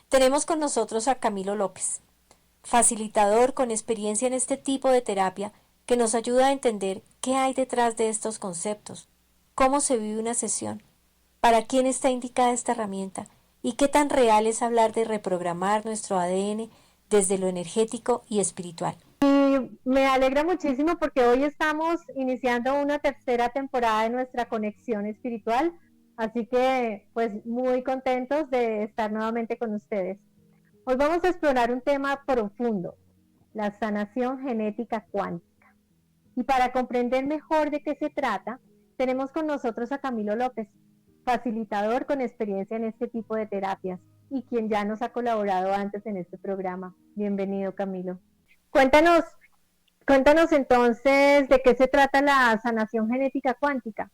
Tenemos con nosotros a Camilo López, facilitador con experiencia en este tipo de terapia que nos ayuda a entender qué hay detrás de estos conceptos, cómo se vive una sesión, para quién está indicada esta herramienta y qué tan real es hablar de reprogramar nuestro ADN desde lo energético y espiritual. Me alegra muchísimo porque hoy estamos iniciando una tercera temporada de nuestra conexión espiritual, así que pues muy contentos de estar nuevamente con ustedes. Hoy vamos a explorar un tema profundo, la sanación genética cuántica. Y para comprender mejor de qué se trata, tenemos con nosotros a Camilo López, facilitador con experiencia en este tipo de terapias y quien ya nos ha colaborado antes en este programa. Bienvenido, Camilo. Cuéntanos, cuéntanos entonces de qué se trata la sanación genética cuántica.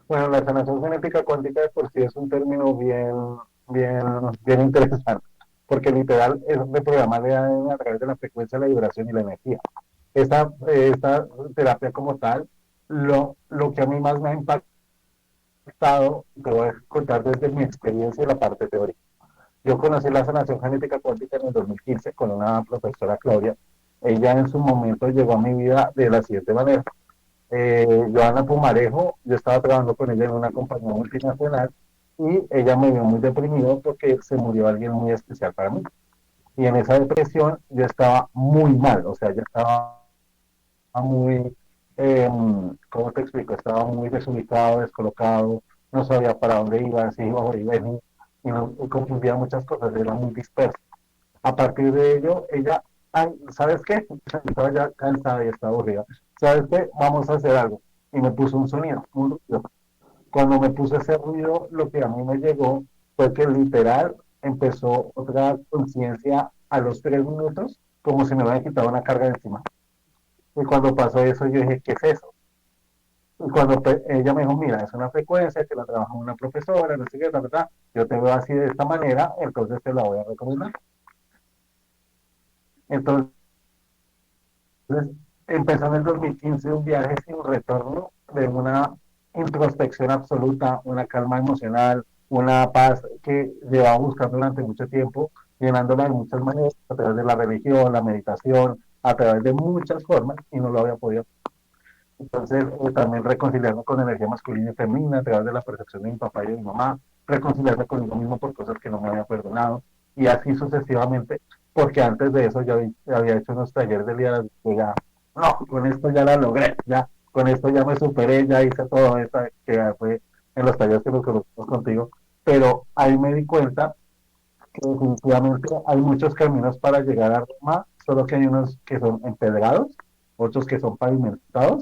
Bueno, la sanación genética cuántica de por sí es un término bien, bien interesante, porque literal es reprogramar el ADN a través de la frecuencia, la vibración y la energía. Esta terapia como tal, lo que a mí más me ha impactado, te voy a contar desde mi experiencia y la parte teórica. Yo conocí la sanación genética cuántica en el 2015 con una profesora Claudia. Ella en su momento llegó a mi vida de la siguiente manera. Joana Pumarejo, yo estaba trabajando con ella en una compañía multinacional y ella me vio muy deprimido porque se murió alguien muy especial para mí. Y en esa depresión yo estaba muy mal, o sea, yo estaba muy, ¿cómo te explico? Estaba muy desubicado, descolocado, no sabía para dónde iba, si iba a venir, y no, y confundía muchas cosas, era muy disperso. A partir de ello, ella, ay, ¿sabes qué? Estaba ya cansada y estaba aburrida. ¿Sabes qué? Vamos a hacer algo. Y me puso un sonido, un ruido. Cuando me puso ese ruido, lo que a mí me llegó fue que literal empezó otra conciencia a los 3 minutos, como si me hubieran quitado una carga de encima. Y cuando pasó eso, yo dije, ¿qué es eso? Y cuando ella me dijo, mira, es una frecuencia que la trabaja una profesora, no sé qué, la verdad, yo te veo así de esta manera, entonces te la voy a recomendar. Entonces, empezó en el 2015 un viaje sin retorno de una introspección absoluta, una calma emocional, una paz que llevaba buscando durante mucho tiempo, llenándola de muchas maneras, a través de la religión, la meditación, a través de muchas formas, y no lo había podido. Entonces, también reconciliarme con energía masculina y femenina a través de la percepción de mi papá y de mi mamá, reconciliarme conmigo mismo por cosas que no me había perdonado, y así sucesivamente, porque antes de eso yo había hecho unos talleres de liderazgo, ya, no, con esto ya la logré, ya, con esto ya me superé, ya hice todo esto que fue en los talleres que nos conocimos contigo, pero ahí me di cuenta que definitivamente hay muchos caminos para llegar a Roma, solo que hay unos que son empedrados, otros que son pavimentados,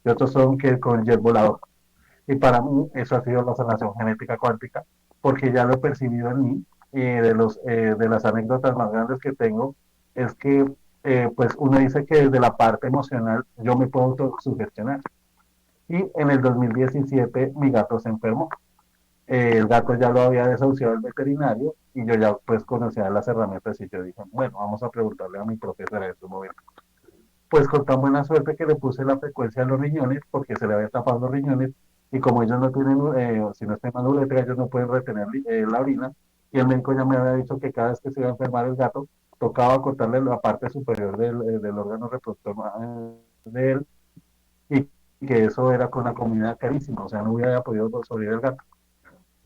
y otros son que con jet volador. Y para mí eso ha sido la sanación genética cuántica, porque ya lo he percibido en mí, y de las anécdotas más grandes que tengo, es que pues uno dice que desde la parte emocional yo me puedo autosugestionar. Y en el 2017 mi gato se enfermó. El gato ya lo había desahuciado el veterinario y yo ya pues conocía las herramientas y yo dije, bueno, vamos a preguntarle a mi profesora en su momento. Pues con tan buena suerte que le puse la frecuencia a los riñones porque se le había tapado los riñones y como ellos no tienen, si no está en uretra, ellos no pueden retener la orina y el médico ya me había dicho que cada vez que se iba a enfermar el gato tocaba cortarle la parte superior del órgano reproductor de él y que eso era con una comida carísima, o sea, no hubiera podido sobrevivir el gato.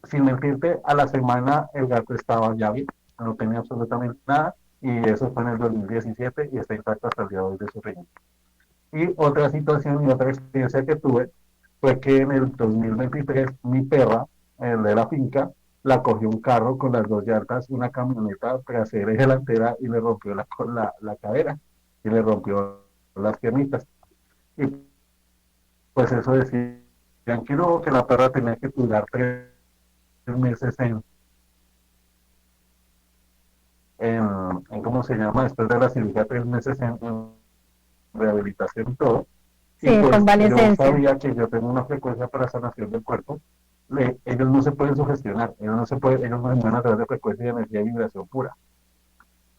Sin mentirte, a la semana el gato estaba ya bien, no tenía absolutamente nada y eso fue en el 2017 y está intacto hasta el día de hoy de su riñón. Y otra situación y otra experiencia que tuve fue que en el 2023 mi perra, el de la finca, la cogió un carro con las dos llantas, una camioneta trasera y delantera y le rompió la cadera y le rompió las piernitas. Y pues eso decían que no, que la perra tenía que durar 3 meses en, en ¿cómo se llama? Después de la cirugía, 3 meses en rehabilitación y todo. Sí, Y en pues yo convalecencia. sabía que yo tengo una frecuencia para sanación del cuerpo. Ellos no se pueden sugestionar, ellos no se mueven a través de frecuencia de energía y vibración pura.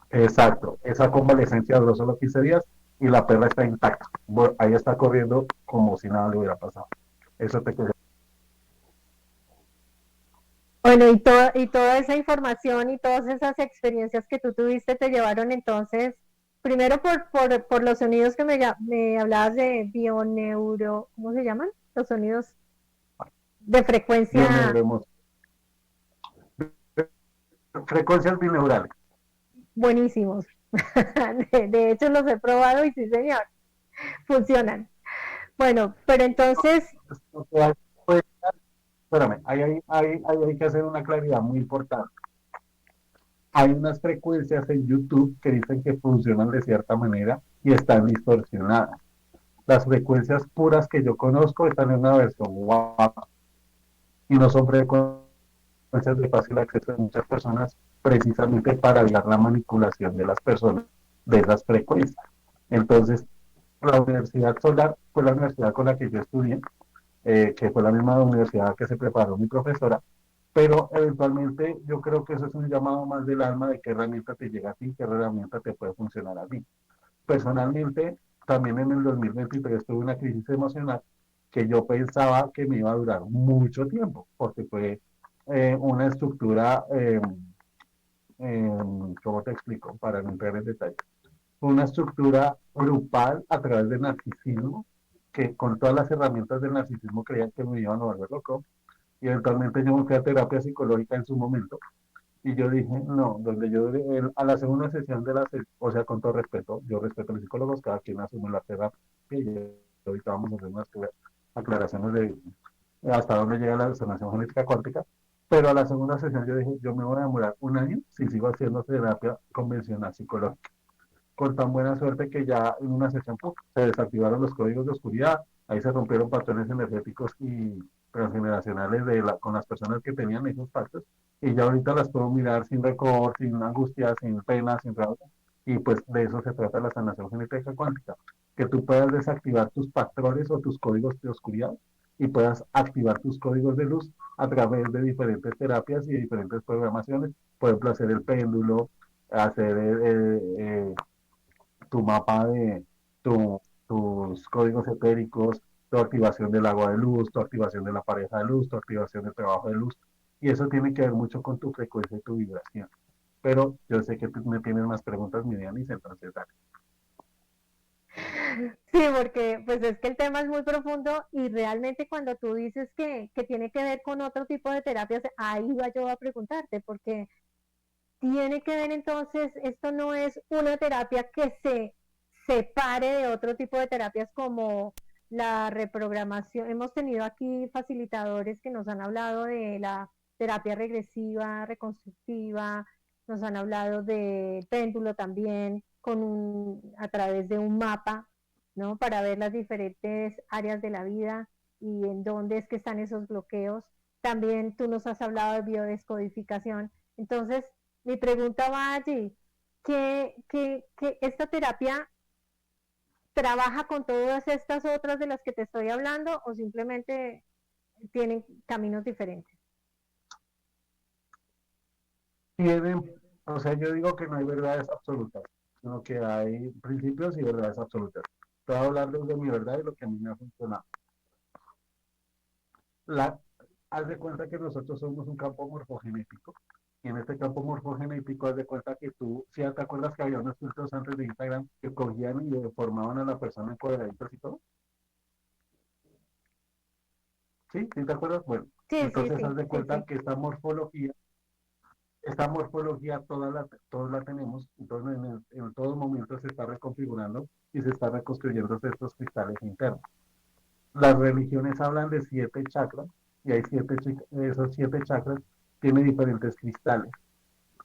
Exacto, esa convalecencia duró solo 15 días y la perra está intacta. Ahí está corriendo como si nada le hubiera pasado. Eso te quería. Bueno, y toda esa información y todas esas experiencias que tú tuviste te llevaron entonces, primero por los sonidos que me hablabas de bioneuro, ¿cómo se llaman? Los sonidos de frecuencia Bioneuremos, frecuencias bineurales. buenísimos. De hecho, los he probado y sí, señor, funcionan. Bueno, pero entonces, O sea, pues, espérame, hay que hacer una claridad muy importante. Hay unas frecuencias en YouTube que dicen que funcionan de cierta manera y están distorsionadas. Las frecuencias puras que yo conozco están en una versión WAP y no son frecuencias de fácil acceso de muchas personas precisamente para evitar la manipulación de las personas de esas frecuencias. Entonces, la Universidad Solar fue la universidad con la que yo estudié, que fue la misma universidad que se preparó mi profesora, pero eventualmente yo creo que eso es un llamado más del alma de qué herramienta te llega a ti, qué herramienta te puede funcionar a ti. Personalmente, también en el 2023 tuve una crisis emocional que yo pensaba que me iba a durar mucho tiempo, porque fue una estructura, ¿cómo te explico? Para no entrar en detalle. Fue una estructura grupal a través del narcisismo, que con todas las herramientas del narcisismo creían que me iban a volver loco, y eventualmente yo me fui a terapia psicológica en su momento, y yo dije, no, donde yo, a la segunda sesión de la, o sea, con todo respeto, yo respeto a los psicólogos, cada quien asume la terapia, y ahorita vamos a hacer unas aclaraciones de hasta dónde llega la resonancia genética cuántica, pero a la segunda sesión yo dije, yo me voy a demorar un año si sigo haciendo terapia convencional psicológica, con tan buena suerte que ya en una sesión se desactivaron los códigos de oscuridad, ahí se rompieron patrones energéticos y transgeneracionales con las personas que tenían esos pactos, y ya ahorita las puedo mirar sin rencor, sin angustia, sin pena, sin rabia, y pues de eso se trata la sanación genética cuántica, que tú puedas desactivar tus patrones o tus códigos de oscuridad y puedas activar tus códigos de luz a través de diferentes terapias y diferentes programaciones, por ejemplo, hacer el péndulo, hacer tu mapa de tus códigos etéricos, tu activación del agua de luz, tu activación de la pareja de luz, tu activación del trabajo de luz. Y eso tiene que ver mucho con tu frecuencia y tu vibración. Pero yo sé que tú me tienes más preguntas, Miriam, y entonces dale. sí, porque pues es que el tema es muy profundo y realmente cuando tú dices que tiene que ver con otro tipo de terapias, ahí va yo a preguntarte, porque tiene que ver entonces, esto no es una terapia que se separe de otro tipo de terapias como la reprogramación. Hemos tenido aquí facilitadores que nos han hablado de la terapia regresiva, reconstructiva, nos han hablado de péndulo también, a través de un mapa, ¿no? Para ver las diferentes áreas de la vida y en dónde es que están esos bloqueos. También tú nos has hablado de biodescodificación. Entonces, mi pregunta va allí, que esta terapia trabaja con todas estas otras de las que te estoy hablando o simplemente tienen caminos diferentes? Tienen, o sea, yo digo que no hay verdades absolutas, sino que hay principios y verdades absolutas. Te voy a hablar de mi verdad y lo que a mí me ha funcionado. La, haz de cuenta que nosotros somos un campo morfogenético. Y en este campo morfogenético, haz de cuenta que tú, si ¿sí te acuerdas que había unos filtros antes de Instagram que cogían y deformaban a la persona en cuadraditos y todo? ¿Sí? ¿Sí te acuerdas? Bueno, Sí, sí, entonces haz sí, de sí, cuenta sí. que esta morfología todos la tenemos, entonces en todo momento se está reconfigurando y se está reconstruyendo estos cristales internos. Las religiones hablan de 7 chakras y hay esos 7 chakras tienen diferentes cristales.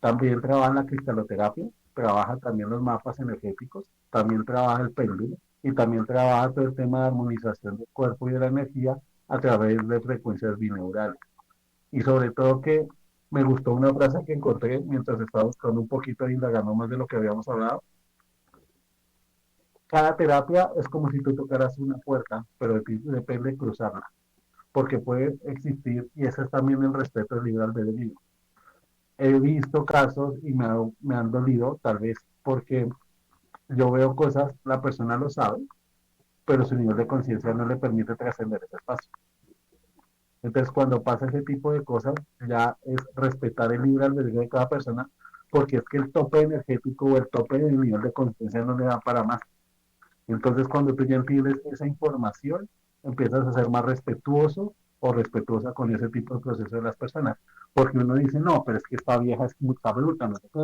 También trabaja la cristaloterapia, trabaja también los mapas energéticos, también trabaja el péndulo y también trabaja todo el tema de armonización del cuerpo y de la energía a través de frecuencias bineurales. Y sobre todo que me gustó una frase que encontré mientras estaba buscando un poquito e indagando más de lo que habíamos hablado. Cada terapia es como si tú tocaras una puerta, pero de ti depende cruzarla, porque puede existir, y eso es también el respeto del libre albedrío. He visto casos y me han dolido, tal vez porque yo veo cosas, la persona lo sabe, pero su nivel de conciencia no le permite trascender ese espacio. Entonces, cuando pasa ese tipo de cosas, ya es respetar el libre albedrío de cada persona, porque es que el tope energético o el tope del nivel de conciencia no le da para más. Entonces, cuando tú ya entiendes esa información, empiezas a ser más respetuoso o respetuosa con ese tipo de procesos de las personas. Porque uno dice, no, pero es que esta vieja es muy bruta, no sé qué,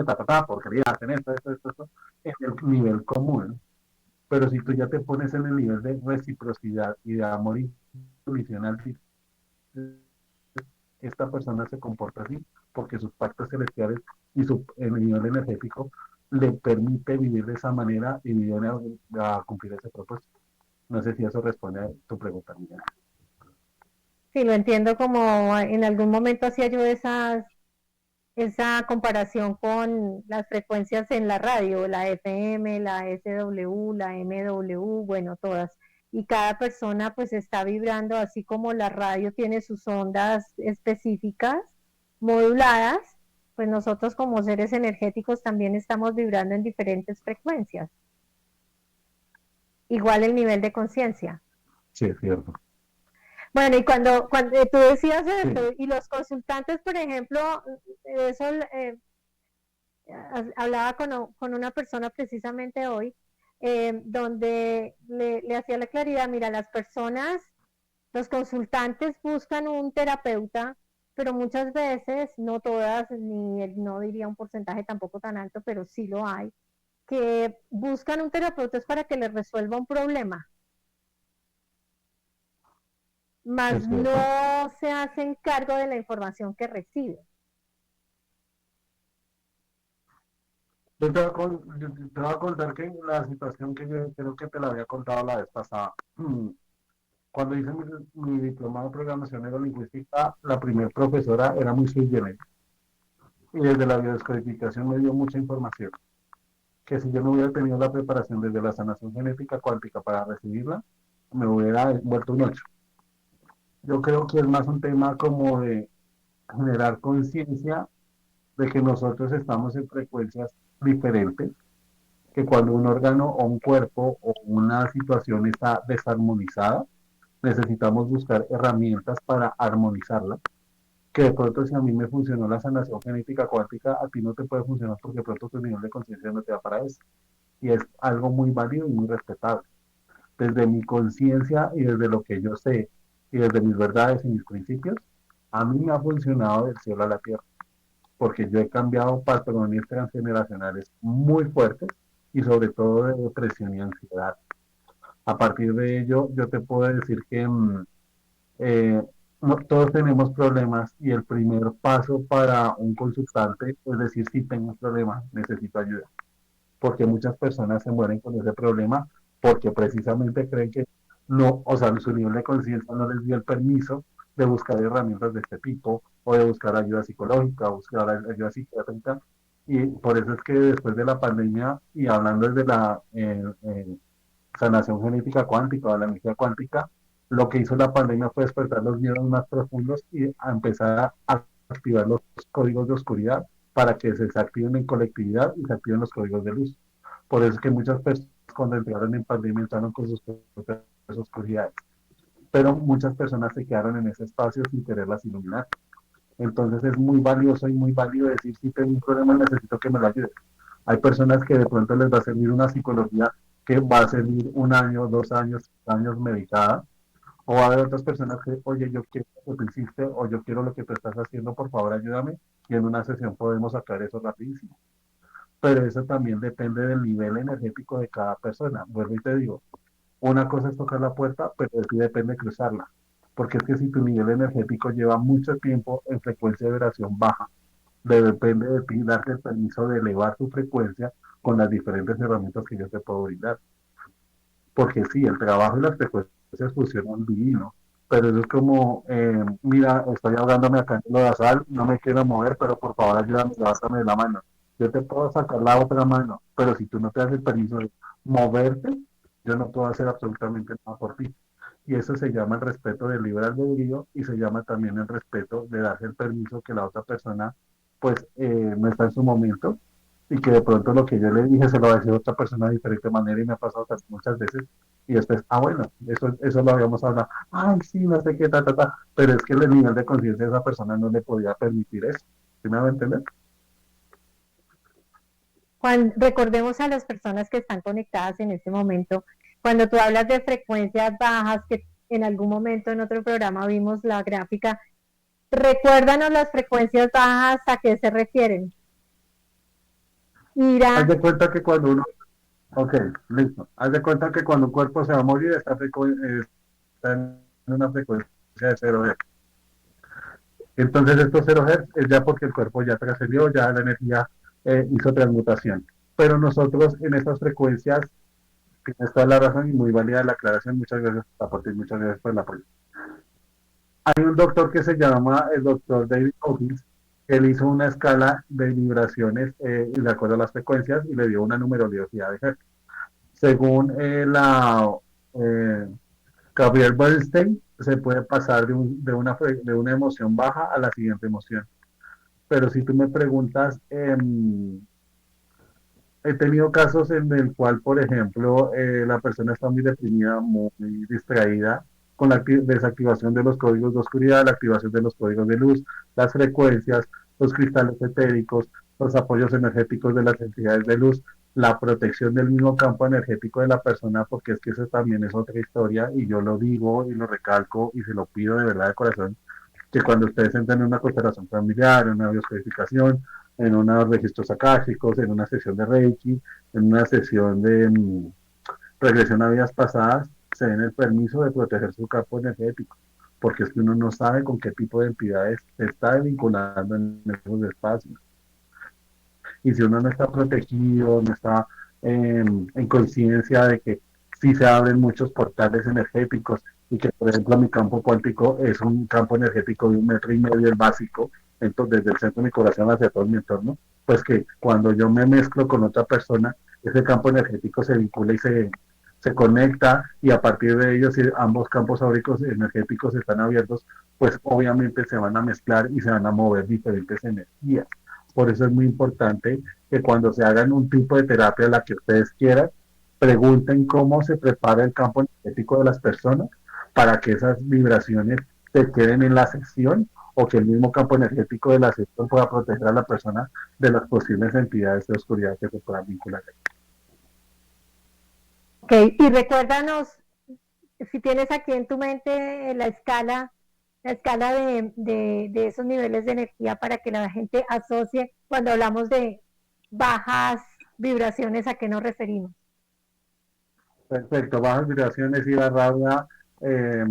porquería, hacen esto, en el nivel común. Pero si tú ya te pones en el nivel de reciprocidad y de amor incondicional, esta persona se comporta así porque sus pactos celestiales y el nivel energético le permite vivir de esa manera y vivir a cumplir ese propósito. No sé si eso responde a tu pregunta, Miguel. Sí, lo entiendo como en algún momento hacía yo esa comparación con las frecuencias en la radio, la FM, la SW, la MW, bueno, todas. Y cada persona pues está vibrando, así como la radio tiene sus ondas específicas, moduladas, pues nosotros como seres energéticos también estamos vibrando en diferentes frecuencias. Igual el nivel de conciencia. Sí, es cierto. Bueno, y cuando tú decías esto, Sí, y los consultantes, por ejemplo, eso hablaba con una persona precisamente hoy, donde le hacía la claridad, mira, las personas, los consultantes buscan un terapeuta, pero muchas veces, no todas, ni no diría un porcentaje tampoco tan alto, pero sí lo hay, que buscan un terapeuta es para que les resuelva un problema, más es cierto. no se hacen cargo de la información que reciben. Yo te voy a contar que la situación que yo creo que te la había contado la vez pasada. Cuando hice mi diplomado de programación neurolingüística, la primera profesora era muy sui generis y desde la biodescodificación me dio mucha información que si yo no hubiera tenido la preparación desde la sanación genética cuántica para recibirla, me hubiera vuelto un 8. Yo creo que es más un tema como de generar conciencia de que nosotros estamos en frecuencias diferentes, que cuando un órgano o un cuerpo o una situación está desarmonizada, necesitamos buscar herramientas para armonizarla, que de pronto si a mí me funcionó la sanación genética cuántica, a ti no te puede funcionar porque de pronto tu nivel de conciencia no te da para eso. Y es algo muy válido y muy respetable. Desde mi conciencia y desde lo que yo sé y desde mis verdades y mis principios, a mí me ha funcionado del cielo a la tierra, porque yo he cambiado patrones transgeneracionales muy fuertes y sobre todo de depresión y ansiedad. A partir de ello, yo te puedo decir que eh, no, todos tenemos problemas y el primer paso para un consultante es decir, si tengo un problema, necesito ayuda, porque muchas personas se mueren con ese problema porque precisamente creen que no, o sea, su nivel de conciencia no les dio el permiso de buscar herramientas de este tipo o de buscar ayuda psicológica, buscar ayuda psiquiátrica. Y por eso es que después de la pandemia y hablando desde la sanación genética cuántica o la energía cuántica, lo que hizo la pandemia fue despertar los miedos más profundos y a empezar a activar los códigos de oscuridad para que se desactiven en colectividad y se activen los códigos de luz. Por eso es que muchas personas cuando entraron en pandemia entraron con sus propias oscuridades, pero muchas personas se quedaron en ese espacio sin quererlas iluminar. Entonces es muy valioso y muy válido decir, si tengo un problema necesito que me lo ayude. Hay personas que de pronto les va a servir una psicología que va a servir 1 año, 2 años, 3 años medicada, o va a haber otras personas que, oye, yo quiero lo que tú hiciste, o yo quiero lo que tú estás haciendo, por favor ayúdame, y en una sesión podemos sacar eso rapidísimo. Pero eso también depende del nivel energético de cada persona. Vuelvo y te digo, una cosa es tocar la puerta, pero de ti depende cruzarla. Porque es que si tu nivel energético lleva mucho tiempo en frecuencia de vibración baja, depende de ti darte el permiso de elevar tu frecuencia con las diferentes herramientas que yo te puedo brindar. Porque sí, el trabajo y las frecuencias funcionan divino, pero eso es como, mira, estoy ahogándome acá en el lodazal, no me quiero mover, pero por favor ayúdame, levantame de la mano. Yo te puedo sacar la otra mano, pero si tú no te das el permiso de moverte, yo no puedo hacer absolutamente nada por ti. Y eso se llama el respeto del libre albedrío y se llama también el respeto de darse el permiso que la otra persona, pues, no está en su momento y que de pronto lo que yo le dije se lo va a decir a otra persona de diferente manera y me ha pasado muchas veces. Y después, bueno, eso lo habíamos hablado, ay, sí, no sé qué, pero es que el nivel de conciencia de esa persona no le podía permitir eso. ¿Sí me va a entender? Recordemos a las personas que están conectadas en este momento, cuando tú hablas de frecuencias bajas, que en algún momento en otro programa vimos la gráfica, recuérdanos las frecuencias bajas, ¿a qué se refieren? Haz Ira, de cuenta que cuando uno, ok, listo, haz de cuenta que cuando un cuerpo se va a morir está en una frecuencia de 0 Hz. Entonces estos 0 Hz es ya porque el cuerpo ya trascendió, ya la energía hizo transmutación. Pero nosotros en estas frecuencias, tienes toda la razón y muy válida la aclaración, muchas gracias muchas gracias por el apoyo. Hay un doctor que se llama el doctor David Hawkins, él hizo una escala de vibraciones de acuerdo a las frecuencias y le dio una numerología de Hertz. Según eh, Gabriel Bernstein, se puede pasar de una emoción baja a la siguiente emoción. Pero si tú me preguntas, he tenido casos en el cual, por ejemplo, la persona está muy deprimida, muy distraída, con la desactivación de los códigos de oscuridad, la activación de los códigos de luz, las frecuencias, los cristales etéricos, los apoyos energéticos de las entidades de luz, la protección del mismo campo energético de la persona, porque es que eso también es otra historia y yo lo digo y lo recalco y se lo pido de verdad de corazón, que cuando ustedes entran en una constelación familiar, en una bioscodificación, en unos registros akáshicos, en una sesión de Reiki, en una sesión de regresión a vidas pasadas, se den el permiso de proteger su campo energético, porque es que uno no sabe con qué tipo de entidades se está vinculando en esos espacios. Y si uno no está protegido, no está en conciencia de que sí se abren muchos portales energéticos y que, por ejemplo, mi campo cuántico es un campo energético de 1,5 metros, el básico, entonces desde el centro de mi corazón hacia todo mi entorno, pues que cuando yo me mezclo con otra persona, ese campo energético se vincula y se conecta y a partir de ello, si ambos campos áuricos energéticos están abiertos, pues obviamente se van a mezclar y se van a mover diferentes energías. Por eso es muy importante que cuando se hagan un tipo de terapia, la que ustedes quieran, pregunten cómo se prepara el campo energético de las personas para que esas vibraciones se queden en la sesión o que el mismo campo energético de la sesión pueda proteger a la persona de las posibles entidades de oscuridad que se puedan vincular. ok, y recuérdanos, si tienes aquí en tu mente la escala de esos niveles de energía para que la gente asocie cuando hablamos de bajas vibraciones, ¿a qué nos referimos? Perfecto, bajas vibraciones y la rabia, eh,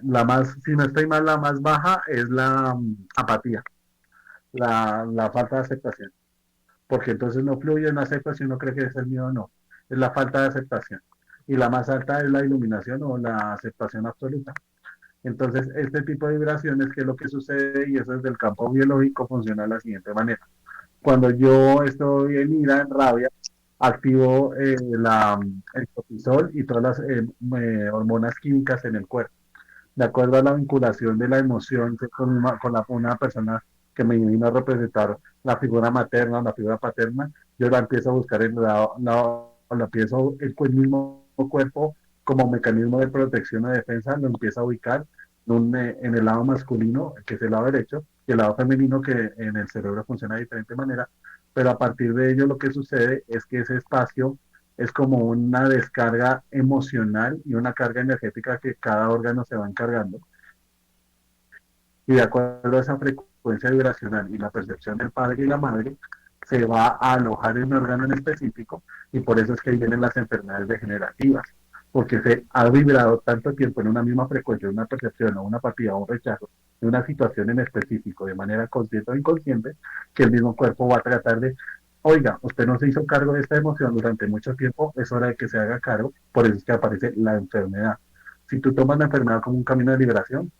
la más, si no estoy mal, la más baja es la apatía, la falta de aceptación, porque entonces no fluye, no acepta, si uno cree que es el miedo, no, es la falta de aceptación. Y la más alta es la iluminación o la aceptación absoluta. Entonces, este tipo de vibraciones, ¿qué es lo que sucede? Y eso es del campo biológico, funciona de la siguiente manera. Cuando yo estoy en ira, en rabia, activo el cortisol y todas las hormonas químicas en el cuerpo. De acuerdo a la vinculación de la emoción una persona que me vino a representar la figura materna o la figura paterna, yo la empiezo a buscar la empiezo el mismo cuerpo como mecanismo de protección o defensa, lo empieza a ubicar en el lado masculino, que es el lado derecho, y el lado femenino, que en el cerebro funciona de diferente manera, pero a partir de ello lo que sucede es que ese espacio es como una descarga emocional y una carga energética que cada órgano se va encargando. Y de acuerdo a esa frecuencia vibracional y la percepción del padre y la madre, se va a alojar en un órgano en específico y por eso es que ahí vienen las enfermedades degenerativas, porque se ha vibrado tanto tiempo en una misma frecuencia, una percepción o una apatía o un rechazo de una situación en específico de manera consciente o inconsciente, que el mismo cuerpo va a tratar de, oiga, usted no se hizo cargo de esta emoción durante mucho tiempo, es hora de que se haga cargo, por eso es que aparece la enfermedad. Si tú tomas la enfermedad como un camino de liberación,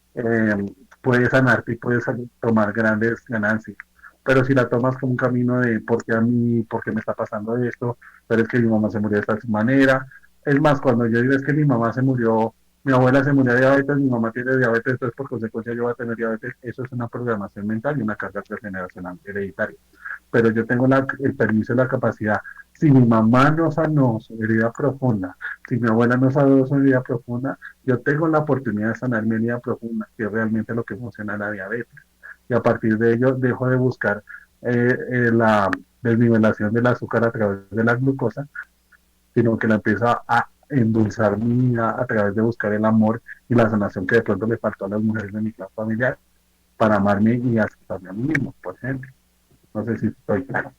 puedes sanarte y puedes tomar grandes ganancias. Pero si la tomas como un camino de por qué a mí, por qué me está pasando esto, pero es que mi mamá se murió de esta manera. Es más, cuando yo digo es que mi mamá se murió, mi abuela se murió de diabetes, mi mamá tiene diabetes, entonces por consecuencia yo voy a tener diabetes, eso es una programación mental y una carga transgeneracional hereditaria. pero yo tengo el permiso y la capacidad. Si mi mamá no sanó su herida profunda, si mi abuela no sanó su herida profunda, yo tengo la oportunidad de sanar mi herida profunda, que es realmente lo que funciona la diabetes. Y a partir de ello dejo de buscar la desnivelación del azúcar a través de la glucosa, sino que la empiezo a endulzar mi vida a través de buscar el amor y la sanación que de pronto le faltó a las mujeres de mi clan familiar para amarme y aceptarme a mí mismo, por ejemplo. No sé si estoy claro.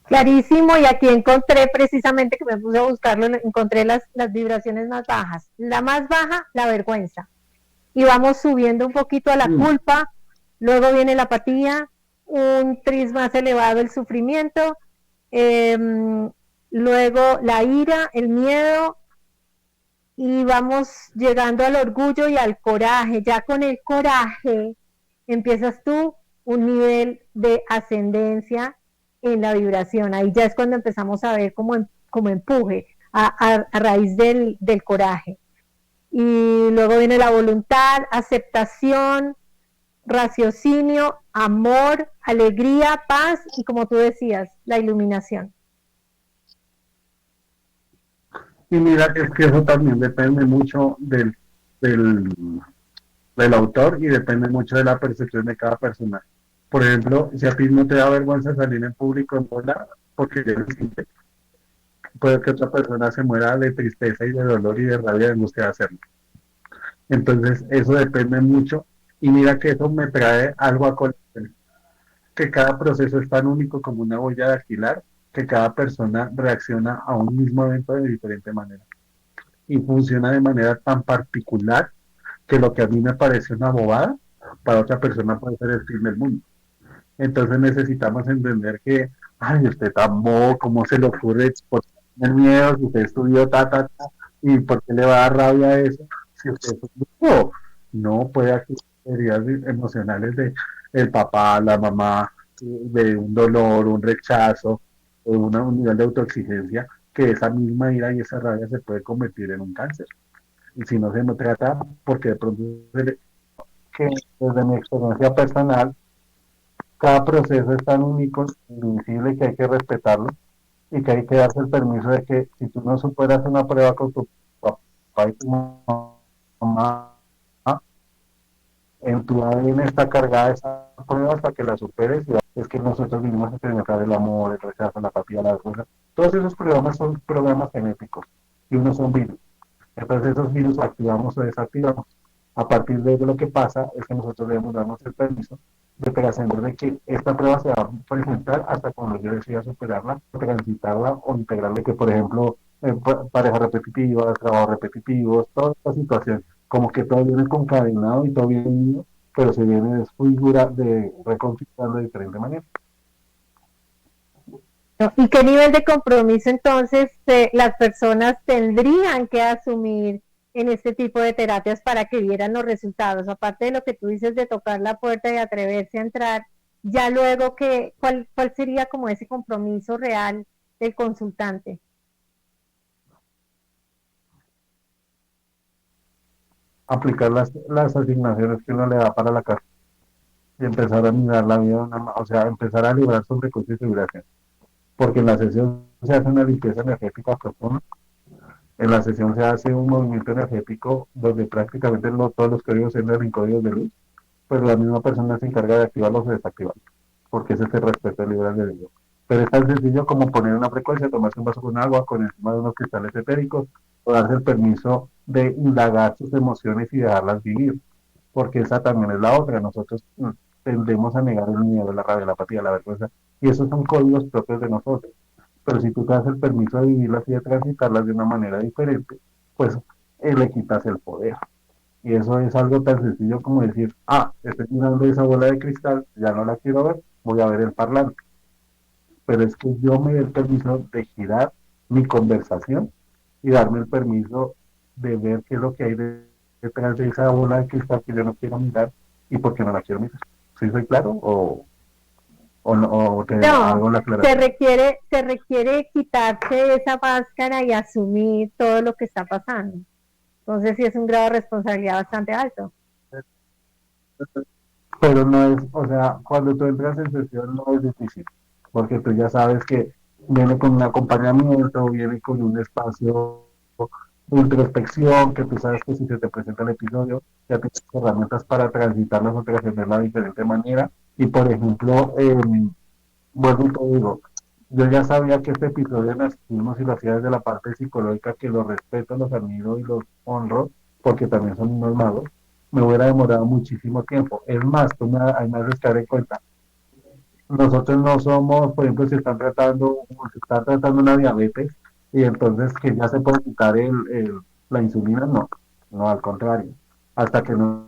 Clarísimo, y aquí encontré precisamente que me puse a buscarlo, encontré las vibraciones más bajas. La más baja, la vergüenza. Y vamos subiendo un poquito a la culpa, luego viene la apatía, un tris más elevado el sufrimiento, luego la ira, el miedo, y vamos llegando al orgullo y al coraje. Ya con el coraje empiezas tú un nivel de ascendencia en la vibración. Ahí ya es cuando empezamos a ver como empuje a raíz del coraje. Y luego viene la voluntad, aceptación, raciocinio, amor, alegría, paz y, como tú decías, la iluminación. Y mira, es que eso también depende mucho del, del autor y depende mucho de la percepción de cada persona. Por ejemplo, si a ti no te da vergüenza salir en público en bola, porque ya siente, puede que otra persona se muera de tristeza y de dolor y de rabia de angustia de hacerlo. Entonces, eso depende mucho. Y mira que eso me trae algo a colación, que cada proceso es tan único como una huella dactilar, que cada persona reacciona a un mismo evento de diferente manera. Y funciona de manera tan particular que lo que a mí me parece una bobada, para otra persona puede ser el fin del mundo. Entonces necesitamos entender que, ay, usted tan bobo, ¿cómo se le ocurre exportar el miedo? Si usted estudió y por qué le va a dar rabia eso, si usted es un bobo. No puede aquí heridas emocionales de el papá, la mamá, de un dolor, un rechazo, o un nivel de autoexigencia, que esa misma ira y esa rabia se puede convertir en un cáncer. Y si no se me trata, porque de pronto que desde mi experiencia personal, cada proceso es tan único, invisible, que hay que respetarlo y que hay que darse el permiso de que si tú no superas una prueba con tu papá y tu mamá, en tu ADN está cargada esa prueba hasta que la superes. Y es que nosotros vinimos a experimentar el amor, el rechazo, la apatía, la vergüenza. Todos esos programas son programas genéticos y unos son virus. Entonces esos virus activamos o desactivamos. A partir de lo que pasa es que nosotros debemos darnos el permiso de trascender de que esta prueba se va a presentar hasta cuando yo decida superarla, transitarla o integrarle, que por ejemplo parejas repetitivas, trabajos repetitivos, toda esta situación, como que todo viene concadenado y todo viene unido, pero se viene de reconfigurando de diferente manera. ¿Y qué nivel de compromiso entonces las personas tendrían que asumir en este tipo de terapias para que vieran los resultados? Aparte de lo que tú dices de tocar la puerta y atreverse a entrar, ya luego ¿cuál sería como ese compromiso real del consultante? Aplicar las asignaciones que uno le da para la casa y empezar a mirar la vida, o sea, empezar a librar sus recursos y vibración. Porque en la sesión se hace una limpieza energética profunda. En la sesión se hace un movimiento energético donde prácticamente todos los códigos entran en códigos de luz, pero la misma persona se encarga de activarlos o desactivarlos, porque ese es el respeto libre albedrío. Pero es tan sencillo como poner una frecuencia, tomarse un vaso con agua, con encima de unos cristales etéricos, o darse el permiso de indagar sus emociones y dejarlas vivir, porque esa también es la otra. Nosotros tendemos a negar el miedo, la rabia, la apatía, la vergüenza, y esos son códigos propios de nosotros. Pero si tú te das el permiso de vivirlas y de transitarlas de una manera diferente, pues le quitas el poder. Y eso es algo tan sencillo como decir, estoy mirando esa bola de cristal, ya no la quiero ver, voy a ver el parlante. Pero es que yo me doy el permiso de girar mi conversación y darme el permiso de ver qué es lo que hay detrás de esa bola de cristal que yo no quiero mirar y por qué no la quiero mirar. ¿Sí soy claro o te hago la aclaración? Se requiere quitarse esa máscara y asumir todo lo que está pasando. Entonces sí es un grado de responsabilidad bastante alto. pero no es, o sea, cuando tú entras en sesión no es difícil, porque tú ya sabes que viene con un acompañamiento, viene con un espacio de introspección, que tú sabes que si se te presenta el episodio, ya tienes herramientas para transitarlas o trascenderla de diferente manera. Y por ejemplo, vuelvo y te digo, yo ya sabía que este episodio nacimos y lo hacía desde la parte psicológica, que los respeto, los admiro y los honro, porque también son unos magos. Me hubiera demorado muchísimo tiempo. Es más, hay más de caer en cuenta. Nosotros no somos, por ejemplo, se está tratando una diabetes y entonces que ya se puede quitar la insulina, no, no, al contrario. Hasta que no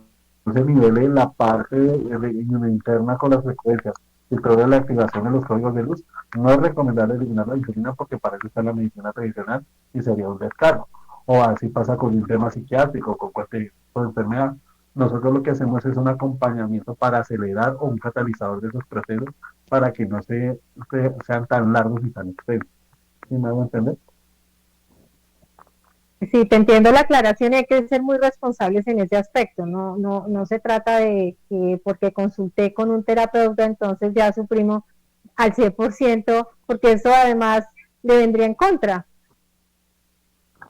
se nivele la parte interna con las frecuencias y toda la activación de los códigos de luz, no es recomendable eliminar la insulina porque para eso está la medicina tradicional y sería un descaro. O así pasa con un tema psiquiátrico, con cualquier enfermedad. Nosotros lo que hacemos es un acompañamiento para acelerar o un catalizador de esos procesos para que no sean tan largos y tan extensos. ¿Sí me hago entender? Sí, te entiendo la aclaración y hay que ser muy responsables en ese aspecto. No se trata de que porque consulté con un terapeuta, entonces ya suprimo al 100%, porque eso además le vendría en contra.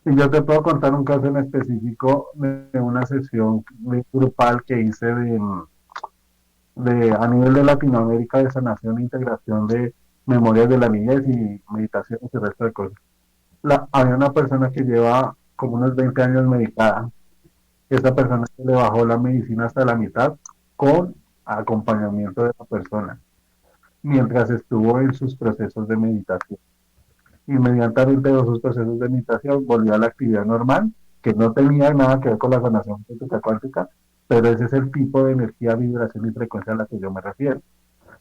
Y yo te puedo contar un caso en específico de una sesión grupal que hice a nivel de Latinoamérica de sanación e integración de memorias de la niñez y meditaciones y el resto de cosas. Había una persona que lleva como unos 20 años medicada. Esta persona se le bajó la medicina hasta la mitad con acompañamiento de la persona mientras estuvo en sus procesos de meditación. Inmediatamente de sus procesos de meditación volvió a la actividad normal, que no tenía nada que ver con la sanación física cuántica, pero ese es el tipo de energía, vibración y frecuencia a la que yo me refiero.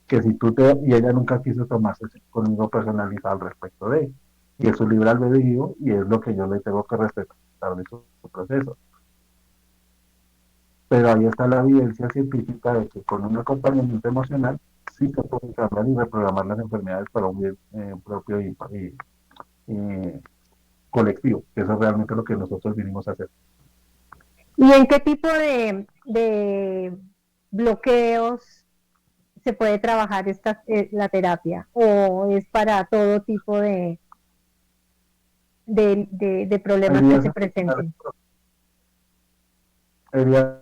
Que si y ella nunca quiso tomarse conmigo personalizado al respecto de él. Y es su libre albedrío y es lo que yo le tengo que respetar de su proceso. Pero ahí está la evidencia científica de que con un acompañamiento emocional sí se pueden cambiar y reprogramar las enfermedades para un bien propio y colectivo, que eso es realmente lo que nosotros vinimos a hacer. ¿Y en qué tipo de bloqueos se puede trabajar la terapia? ¿O es para todo tipo de problemas que Heridas se emocionales, presenten? heridas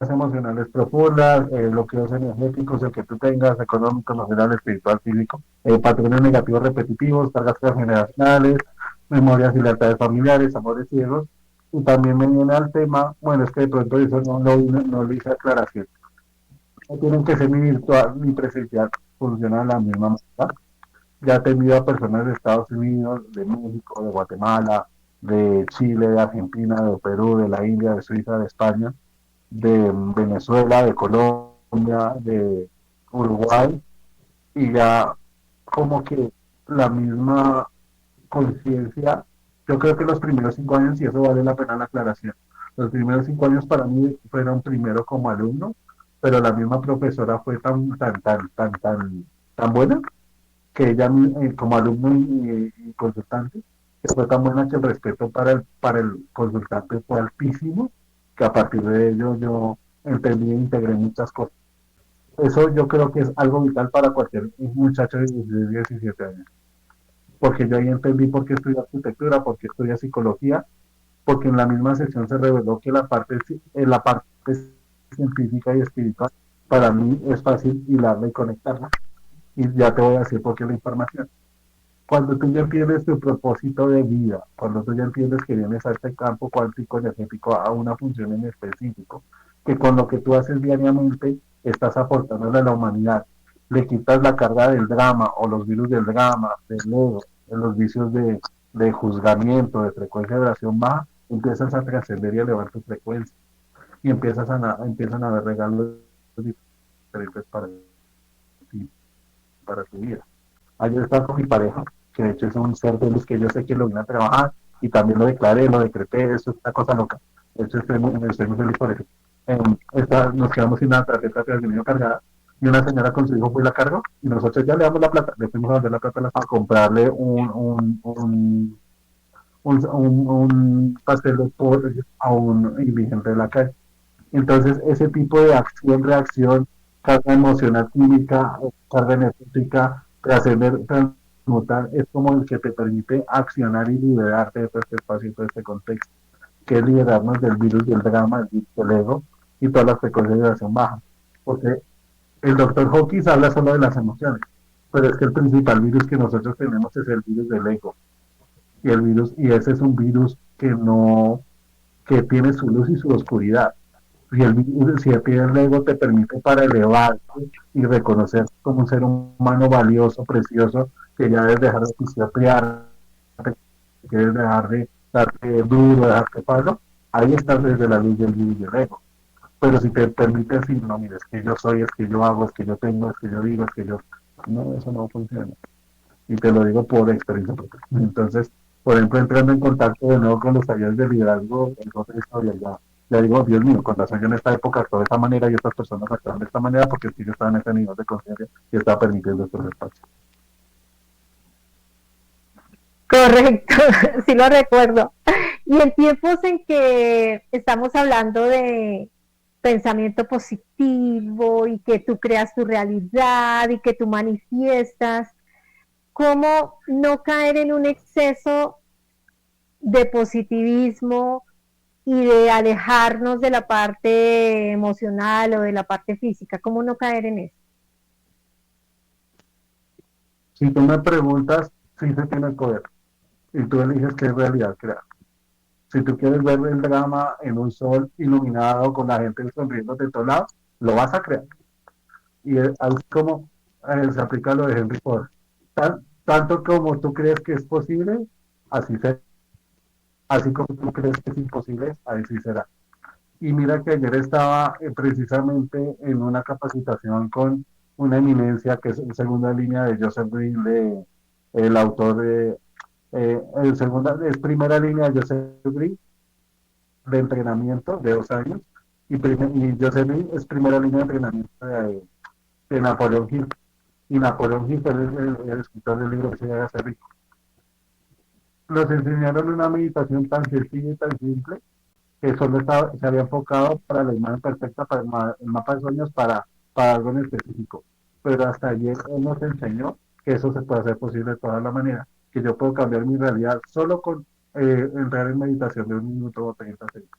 emocionales profundas, bloqueos energéticos, el que tú tengas, económico, emocional, espiritual, físico, patrones negativos repetitivos, cargas transgeneracionales, memorias y lealtades familiares, amores ciegos. Y también me viene al tema, bueno, es que de pronto eso no lo hice aclaración. No tienen que ser ni virtual ni presencial, funciona de la misma manera. Ya he atendido a personas de Estados Unidos, de México, de Guatemala, de Chile, de Argentina, de Perú, de la India, de Suiza, de España, de Venezuela, de Colombia, de Uruguay, y ya como que la misma conciencia, yo creo que los primeros 5 años, y eso vale la pena la aclaración, los primeros 5 años para mí fueron primero como alumno, pero la misma profesora fue tan buena que ella como alumno y consultante, que fue tan buena que el respeto para el consultante fue altísimo, que a partir de ello yo entendí e integré muchas cosas. Eso yo creo que es algo vital para cualquier muchacho de 16, 17 años, porque yo ahí entendí por qué estudié arquitectura, por qué estudié psicología, porque en la misma sección se reveló que la parte científica y espiritual para mí es fácil hilarla y conectarla. Y ya te voy a decir por qué la información. Cuando tú ya entiendes tu propósito de vida, cuando tú ya entiendes que vienes a este campo cuántico energético a una función en específico, que con lo que tú haces diariamente estás aportándole a la humanidad, le quitas la carga del drama o los virus del drama, del ego, de los vicios de juzgamiento, de frecuencia de oración baja, empiezas a trascender y a elevar tu frecuencia y empiezan a haber regalos diferentes ti, para tu vida. Ayer estaba con mi pareja, que de hecho es un ser de luz que yo sé que lo vine a trabajar y también lo declaré, lo decreté, eso es una cosa loca. De hecho, estoy muy feliz por eso. Nos quedamos sin una tarjeta de niño cargada y una señora con su hijo fue y la cargó y nosotros ya le damos la plata, le fuimos a vender la plata a comprarle un pastel de pollo a un indigente de la calle. Entonces, ese tipo de acción-reacción carga emocional química, carga energética, trascender, transmutar, es como el que te permite accionar y liberarte de todo este espacio y todo este contexto, que es liberarnos del virus del drama, del ego y todas las frecuencias de vibración baja. Porque el doctor Hawkins habla solo de las emociones, pero es que el principal virus que nosotros tenemos es el virus del ego. Y ese es un virus que tiene su luz y su oscuridad. Si el ego te permite para elevarte y reconocer como un ser humano valioso, precioso, que ya debes dejar de pisotear, que debes dejar de darte duro, de darte paso, ahí estás desde la luz del ego. Pero si te permite decir, no, mire, es que yo soy, es que yo hago, es que yo tengo, es que yo digo, es que yo... No, eso no funciona. Y te lo digo por experiencia propia. Entonces, por ejemplo, entrando en contacto de nuevo con los talleres de liderazgo, es otra historia. Ya digo, Dios mío, con razón yo en esta época actúo de esta manera y estas personas actúan de esta manera porque sí yo estaba en ese nivel de conciencia y estaba permitiendo estos espacios. Correcto, sí lo recuerdo. Y en tiempos en que estamos hablando de pensamiento positivo y que tú creas tu realidad y que tú manifiestas, ¿cómo no caer en un exceso de positivismo y de alejarnos de la parte emocional o de la parte física? ¿Cómo no caer en eso? Si tú me preguntas, sí se tiene el poder y tú eliges qué realidad crear. Si tú quieres ver el drama en un sol iluminado con la gente sonriendo de todos lados, lo vas a crear. Y así como se aplica lo de Henry Ford. Tanto como tú crees que es posible, así será. Así como tú crees que es imposible, así será. Y mira que ayer estaba precisamente en una capacitación con una eminencia que es segunda línea de Joseph Green, el autor de es primera línea de Joseph Green de entrenamiento de 2 años y Joseph Green es primera línea de entrenamiento de Napoleón Hill. Y Napoleón Hill es el escritor del libro que se llama Ser Rico. Nos enseñaron una meditación tan sencilla y tan simple que se había enfocado para la imagen perfecta, para el mapa de sueños, para algo en específico. Pero hasta ayer él nos enseñó que eso se puede hacer posible de toda la manera, que yo puedo cambiar mi realidad solo con entrar en meditación de 1 minuto o 30 segundos.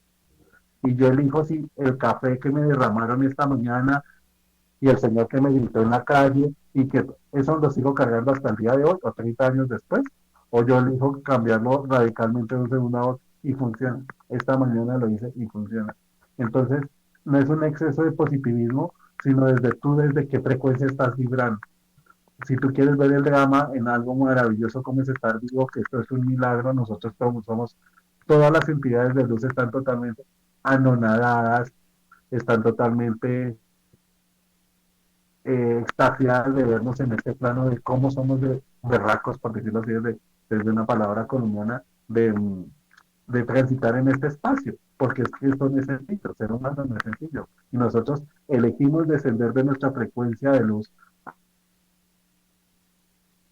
Y yo elijo si el café que me derramaron esta mañana y el señor que me gritó en la calle y que eso lo sigo cargando hasta el día de hoy o 30 años después, o yo elijo cambiarlo radicalmente de un segundo a otro y funciona. Esta mañana lo hice y funciona. Entonces, no es un exceso de positivismo, sino desde qué frecuencia estás vibrando. Si tú quieres ver el drama en algo maravilloso como es estar vivo, que esto es un milagro, nosotros somos, todas las entidades de luz están totalmente anonadadas, están totalmente extasiadas de vernos en este plano de cómo somos de berracos, por decirlo así, desde una palabra colombiana, de transitar en este espacio, porque es que esto no es sencillo, ser humano no es sencillo. Y nosotros elegimos descender de nuestra frecuencia de luz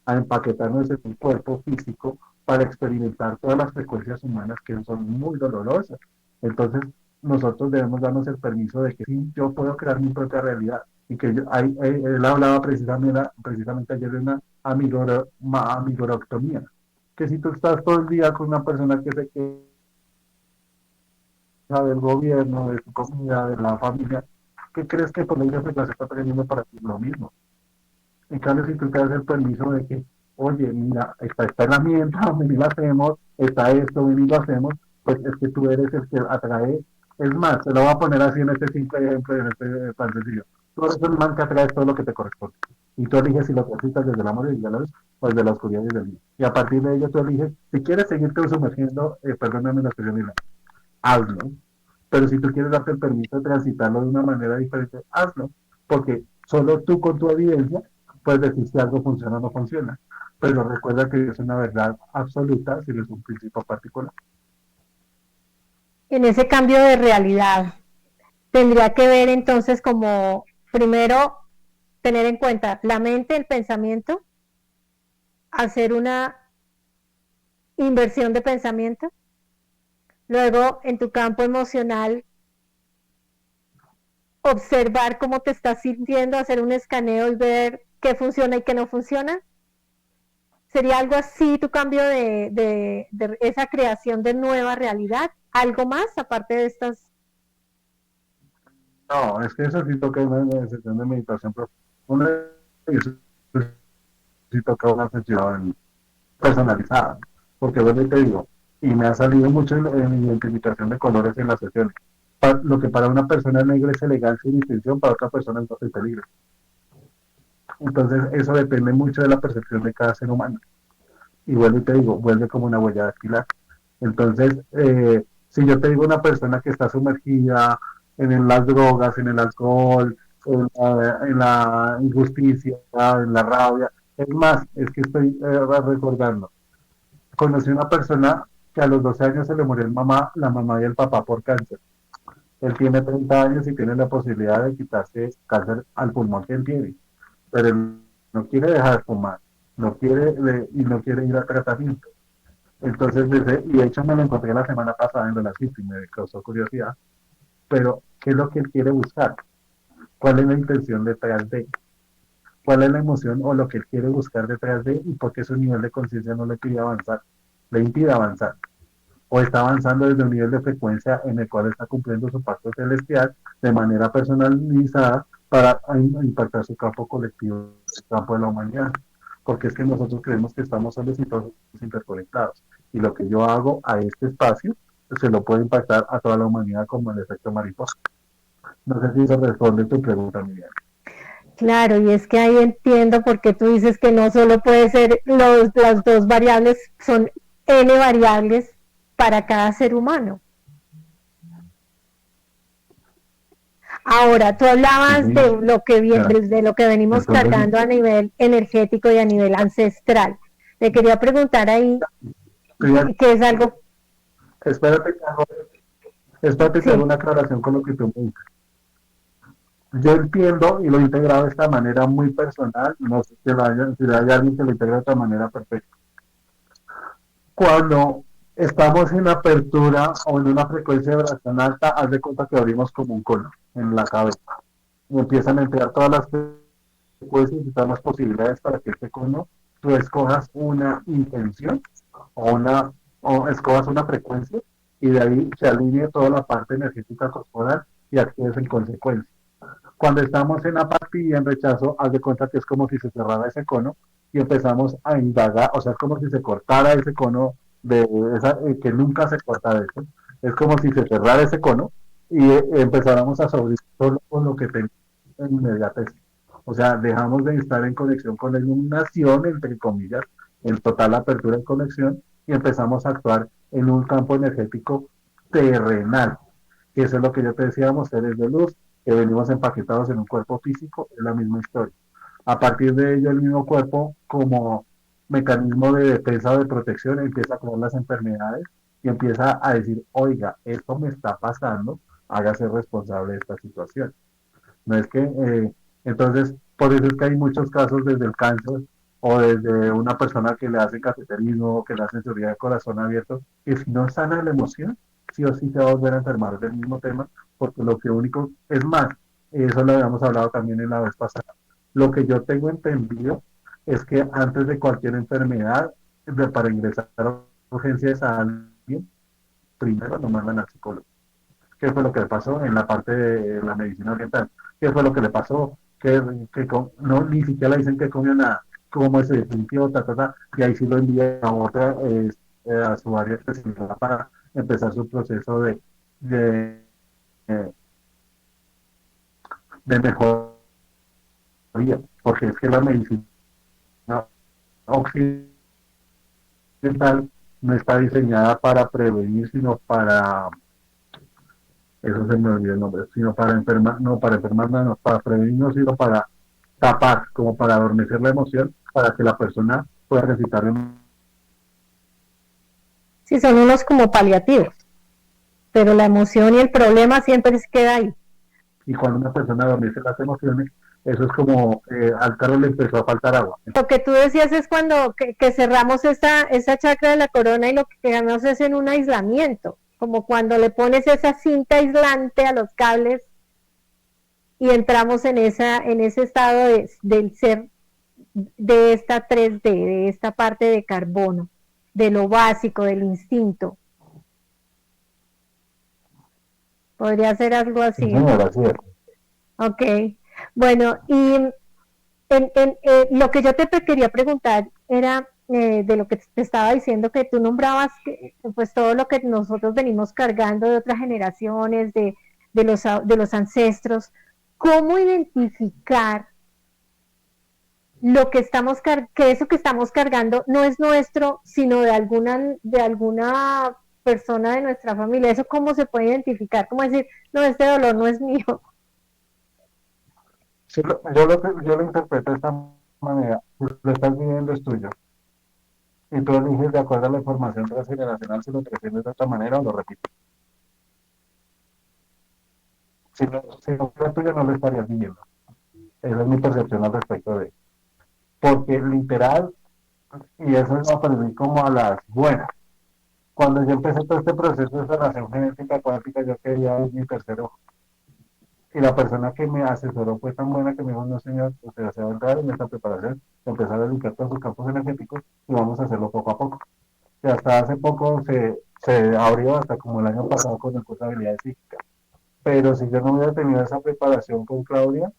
a empaquetarnos en un cuerpo físico para experimentar todas las frecuencias humanas que son muy dolorosas. Entonces, nosotros debemos darnos el permiso de que sí, yo puedo crear mi propia realidad. Y que él hablaba precisamente ayer de una amigoroctomía. Que si tú estás todo el día con una persona que se queja del gobierno, de su comida, de la familia, ¿qué crees que por ello se está teniendo para ti lo mismo? En cambio, si tú te das el permiso de que, oye, mira, esta herramienta, ven y la hacemos, está esto, ven y lo hacemos, pues es que tú eres el que atrae. Es más, te lo voy a poner así en este simple ejemplo, en este tan sencillo. Tú eres el man que atrae todo lo que te corresponde. Y tú eliges si lo transitas desde el amor y desde la luz o desde la oscuridad y desde el bien. Y a partir de ello tú eliges, si quieres seguirte sumergiendo, perdóname la expresión, hazlo. Pero si tú quieres darte el permiso de transitarlo de una manera diferente, hazlo. Porque solo tú con tu evidencia puedes decir si algo funciona o no funciona. Pero recuerda que es una verdad absoluta si no es un principio particular. En ese cambio de realidad, tendría que ver entonces como, primero, tener en cuenta la mente, el pensamiento, hacer una inversión de pensamiento, luego en tu campo emocional, observar cómo te estás sintiendo, hacer un escaneo y ver qué funciona y qué no funciona. ¿Sería algo así tu cambio de esa creación de nueva realidad? ¿Algo más aparte de estas? No, es que eso sí toca una sesión de meditación profunda y eso sí toca una sesión personalizada, porque bueno, te digo, y me ha salido mucho en identificación de colores en las sesiones. Lo que para una persona negra es elegancia y distinción, para otra persona es peligro. Entonces, eso depende mucho de la percepción de cada ser humano. Y vuelvo y te digo, vuelve como una huella dactilar. Entonces, si yo te digo una persona que está sumergida en las drogas, en el alcohol, en la injusticia, en la rabia, es más, es que estoy recordando, conocí una persona que a los 12 años se le murió la mamá y el papá por cáncer. Él tiene 30 años y tiene la posibilidad de quitarse cáncer al pulmón que él tiene, pero él no quiere dejar de fumar, no quiere ir a tratamiento. Entonces, y de hecho me lo encontré la semana pasada en la cita y me causó curiosidad, pero ¿qué es lo que él quiere buscar? ¿Cuál es la intención detrás de? ¿Cuál es la emoción o lo que él quiere buscar detrás de? ¿Y por qué su nivel de conciencia no le pide avanzar? Le impide avanzar. O está avanzando desde un nivel de frecuencia en el cual está cumpliendo su pacto celestial de manera personalizada para impactar su campo colectivo, el campo de la humanidad. Porque es que nosotros creemos que estamos solos y todos interconectados. Y lo que yo hago a este espacio se lo puede impactar a toda la humanidad como el efecto mariposa. No sé si eso responde tu pregunta, Miguel. Claro, y es que ahí entiendo por qué tú dices que no solo puede ser las dos variables, son n variables para cada ser humano. Ahora, tú hablabas Sí, de lo que venimos entonces, cargando a nivel energético y a nivel ancestral. Le quería preguntar ahí, que es algo, espérate, espérate que hago sí, una aclaración con lo que tú me dices. Yo entiendo y lo he integrado de esta manera muy personal, no sé si hay alguien que lo integra de esta manera perfecta. Cuando estamos en apertura o en una frecuencia de vibración alta, haz de cuenta que abrimos como un cono en la cabeza y empiezan a entrar todas las frecuencias y todas las posibilidades para que este cono tú escojas una intención o escojas una frecuencia y de ahí se alinee toda la parte energética corporal y actúes en consecuencia. Cuando estamos en apatía y en rechazo, haz de cuenta que es como si se cerrara ese cono y empezamos a indagar, o sea, es como si se cortara ese cono que nunca se corta de eso. Es como si se cerrara ese cono y empezáramos a sobre solo con lo que tenemos en inmediatez. O sea, dejamos de estar en conexión con la iluminación, entre comillas, en total apertura y conexión, y empezamos a actuar en un campo energético terrenal. Que eso es lo que yo te decíamos, seres de luz, que venimos empaquetados en un cuerpo físico, es la misma historia. A partir de ello, el mismo cuerpo, como mecanismo de defensa o de protección, empieza a crear las enfermedades y empieza a decir, oiga, esto me está pasando, hágase responsable de esta situación. No es que, entonces, por eso es que hay muchos casos desde el cáncer o desde una persona que le hace cateterismo, que le hace cirugía de corazón abierto, que si no sana la emoción, sí o sí se va a volver a enfermar del mismo tema, porque lo que único, es más, eso lo habíamos hablado también en la vez pasada, lo que yo tengo entendido es que antes de cualquier enfermedad, para ingresar a urgencias a alguien, primero lo mandan al psicólogo. ¿Qué fue lo que le pasó en la parte de la medicina oriental? ¿Qué fue lo que le pasó? No, ni siquiera le dicen que comió nada, cómo se sintió, y ahí sí lo envía a otra, a su área especializada para empezar su proceso de, eh, de mejoría, porque es que la medicina occidental no está diseñada para prevenir, sino para, eso se me olvidó el nombre, sino para enfermar, no para enfermar, no, para prevenir, no, sino para tapar, como para adormecer la emoción, para que la persona pueda recitar. sí, son unos como paliativos, pero la emoción y el problema siempre se queda ahí. Y cuando una persona adormece las emociones, eso es como al carro le empezó a faltar agua. Lo que tú decías es cuando que cerramos esa chakra de la corona y lo que quedamos es en un aislamiento, como cuando le pones esa cinta aislante a los cables y entramos en ese estado del ser de esta 3D, de esta parte de carbono, de lo básico, del instinto. Podría ser algo Sí, así. señora, así es. Ok. Bueno, y lo que yo te quería preguntar era de lo que te estaba diciendo, que tú nombrabas que, pues todo lo que nosotros venimos cargando de otras generaciones, de los ancestros. ¿Cómo identificar lo que estamos que eso que estamos cargando no es nuestro, sino de alguna persona de nuestra familia? ¿Eso cómo se puede identificar? ¿Cómo decir, no, este dolor no es mío? Sí, yo lo interpreto de esta manera. Si lo estás viviendo es tuyo. Y tú eliges de acuerdo a la información transgeneracional si lo prefieres de otra manera o lo repites. Si no fuera tuyo no lo estarías viviendo. Esa es mi percepción al respecto de. Porque literal, y eso lo aprendí como a las buenas. Cuando yo empecé todo este proceso de sanación genética cuántica, yo quería mi tercer ojo. Y la persona que me asesoró fue tan buena que me dijo, no señor, usted se va a entrar en esta preparación, empezar a dedicar todos sus campos energéticos y vamos a hacerlo poco a poco. Y hasta hace poco se abrió, hasta como el año pasado, con el curso de habilidades psíquicas. Pero si yo no hubiera tenido esa preparación con Claudia,